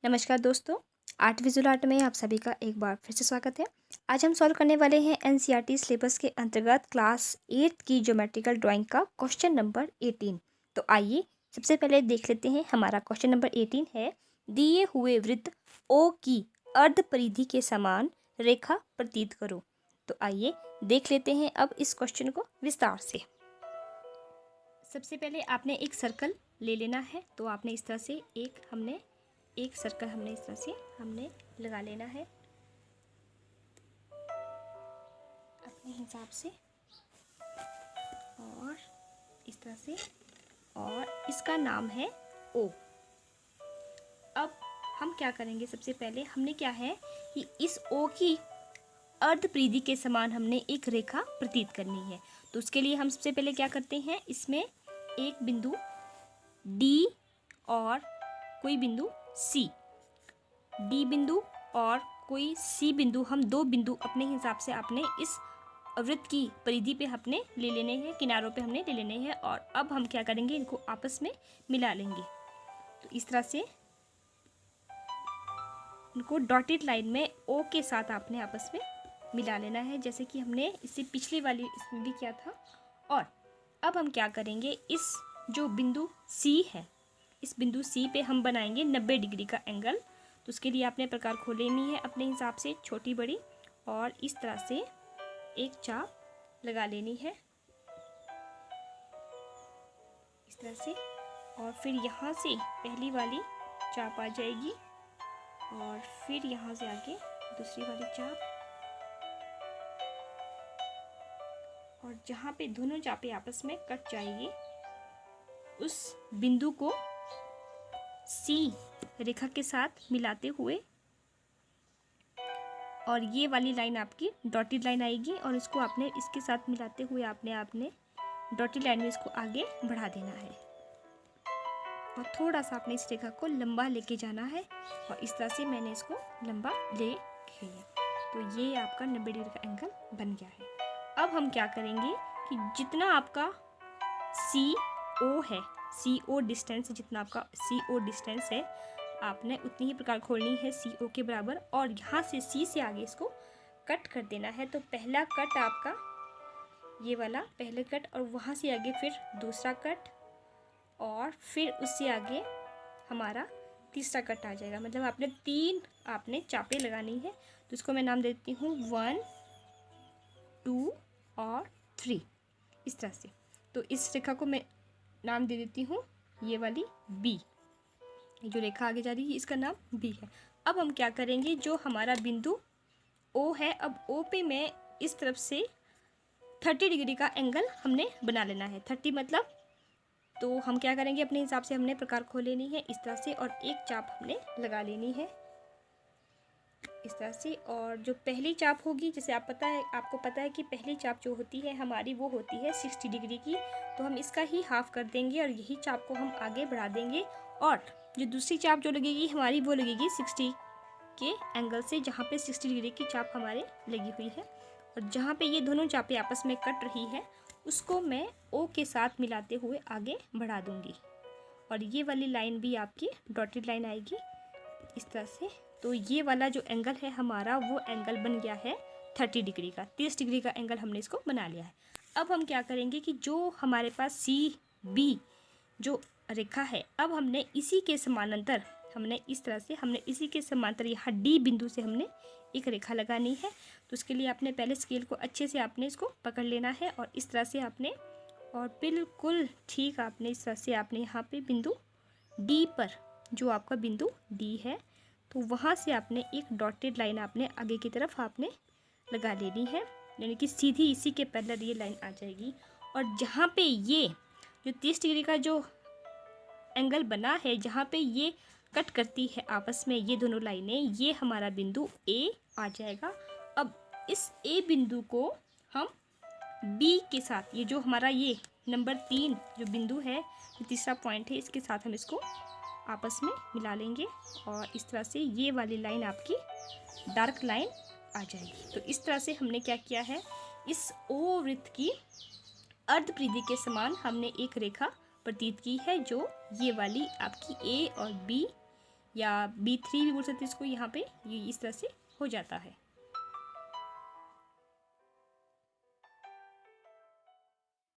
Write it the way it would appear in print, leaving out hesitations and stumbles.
नमस्कार दोस्तों, art visual art में आप सभी का एक बार फिर से स्वागत है। आज हम सॉल्व करने वाले हैं एनसीईआरटी सिलेबस के अंतर्गत क्लास 8 की ज्योमेट्रिकल ड्राइंग का क्वेश्चन नंबर 18। तो आइए सबसे पहले देख लेते हैं। हमारा क्वेश्चन नंबर 18 है, दिए हुए वृत्त ओ की अर्ध परिधि के समान रेखा प्रतीत करो। तो आइए देख लेते हैं अब इस क्वेश्चन को विस्तार से। सबसे पहले आपने एक सर्कल ले लेना है। तो आपने इस तरह से एक सर्कल हमने इस तरह से लगा लेना है अपने हिसाब से, और इस तरह से, और इसका नाम है ओ। अब हम क्या करेंगे, सबसे पहले हमने क्या है कि इस ओ की अर्ध परिधि के समान हमने एक रेखा प्रतीत करनी है। तो उसके लिए हम सबसे पहले क्या करते हैं, इसमें एक बिंदु डी और कोई बिंदु सी, डी बिंदु और कोई सी बिंदु, हम दो बिंदु अपने हिसाब से आपने इस वृत्त की परिधि पे हमने ले लेने हैं, किनारों पे हमने ले लेने हैं। और अब हम क्या करेंगे, इनको आपस में मिला लेंगे। तो इस तरह से इनको डॉटेड लाइन में ओ के साथ आपने आपस में मिला लेना है, जैसे कि हमने इससे पिछली वाली इसमें भी किया था। और अब हम क्या करेंगे, इस जो बिंदु सी है, इस बिंदु सी पे हम बनाएंगे 90 डिग्री का एंगल। तो उसके लिए आपने प्रकार खोल लेनी है अपने हिसाब से, छोटी बड़ी, और इस तरह से एक चाप लगा लेनी है इस तरह से। और फिर यहाँ से पहली वाली चाप आ जाएगी, और फिर यहाँ से आगे दूसरी वाली चाप, और जहाँ पे दोनों चापें आपस में कट जाएगी उस बिंदु को सी रेखा के साथ मिलाते हुए, और ये वाली लाइन आपकी डॉटेड लाइन आएगी, और इसको आपने इसके साथ मिलाते हुए आपने डॉटेड लाइन में इसको आगे बढ़ा देना है, और थोड़ा सा आपने इस रेखा को लंबा लेके जाना है। और इस तरह से मैंने इसको लंबा ले लिया। तो ये आपका 90 डिग्री का एंगल बन गया है। अब हम क्या करेंगे कि जितना आपका सी ओ है, सी ओ डिस्टेंस, जितना आपका सी ओ डिस्टेंस है, आपने उतनी ही प्रकार खोलनी है सी ओ के बराबर, और यहाँ से सी से आगे इसको कट कर देना है। तो पहला कट आपका ये वाला पहले कट, और वहाँ से आगे फिर दूसरा कट, और फिर उससे आगे हमारा तीसरा कट आ जाएगा। मतलब आपने आपने चापें लगानी है। तो इसको मैं नाम देती हूँ 1, 2 और 3 इस तरह से। तो इस रेखा को मैं नाम दे देती हूँ ये वाली बी, जो रेखा आगे जा रही है इसका नाम बी है। अब हम क्या करेंगे, जो हमारा बिंदु ओ है, अब ओ पे मैं इस तरफ से 30 डिग्री का एंगल हमने बना लेना है। 30 मतलब, तो हम क्या करेंगे, अपने हिसाब से हमने प्रकार खोल लेनी है इस तरह से, और एक चाप हमने लगा लेनी है इस तरह से। और जो पहली चाप होगी, जैसे आपको पता है कि पहली चाप जो होती है हमारी, वो होती है 60 डिग्री की। तो हम इसका ही हाफ कर देंगे, और यही चाप को हम आगे बढ़ा देंगे। और जो दूसरी चाप जो लगेगी हमारी, वो लगेगी 60 के एंगल से, जहाँ पे 60 डिग्री की चाप हमारे लगी हुई है। और जहाँ पे ये दोनों चापें आपस में कट रही है, उसको मैं ओ के साथ मिलाते हुए आगे बढ़ा दूँगी। और ये वाली लाइन भी आपकी डॉटेड लाइन आएगी इस तरह से। तो ये वाला जो एंगल है हमारा, वो एंगल बन गया है 30 डिग्री का। 30 डिग्री का एंगल हमने इसको बना लिया है। अब हम क्या करेंगे कि जो हमारे पास सी बी जो रेखा है, अब हमने इसी के समानांतर, इसी के समांतर यहाँ डी बिंदु से हमने एक रेखा लगानी है। तो उसके लिए आपने पहले स्केल को अच्छे से आपने इसको पकड़ लेना है, और इस तरह से आपने, और बिल्कुल ठीक आपने इस तरह से आपने यहाँ पे बिंदु डी पर, जो आपका बिंदु डी है, तो वहाँ से आपने एक डॉटेड लाइन आपने आगे की तरफ आपने लगा लेनी है, यानी कि सीधी इसी के पैरेलल ये लाइन आ जाएगी। और जहाँ पे ये जो 30 डिग्री का जो एंगल बना है, जहाँ पे ये कट करती है आपस में ये दोनों लाइनें, ये हमारा बिंदु ए आ जाएगा। अब इस ए बिंदु को हम बी के साथ, ये जो हमारा ये नंबर 3 जो बिंदु है, ये तीसरा पॉइंट है, इसके साथ हम इसको आपस में मिला लेंगे, और इस तरह से ये वाली लाइन आपकी डार्क लाइन आ जाएगी। तो इस तरह से हमने क्या किया है, इस ओ वृत्त की अर्ध परिधि के समान हमने एक रेखा प्रतीत की है, जो ये वाली आपकी ए और बी या B3 भी बोल सकते हैं इसको। यहाँ पे ये इस तरह से हो जाता है।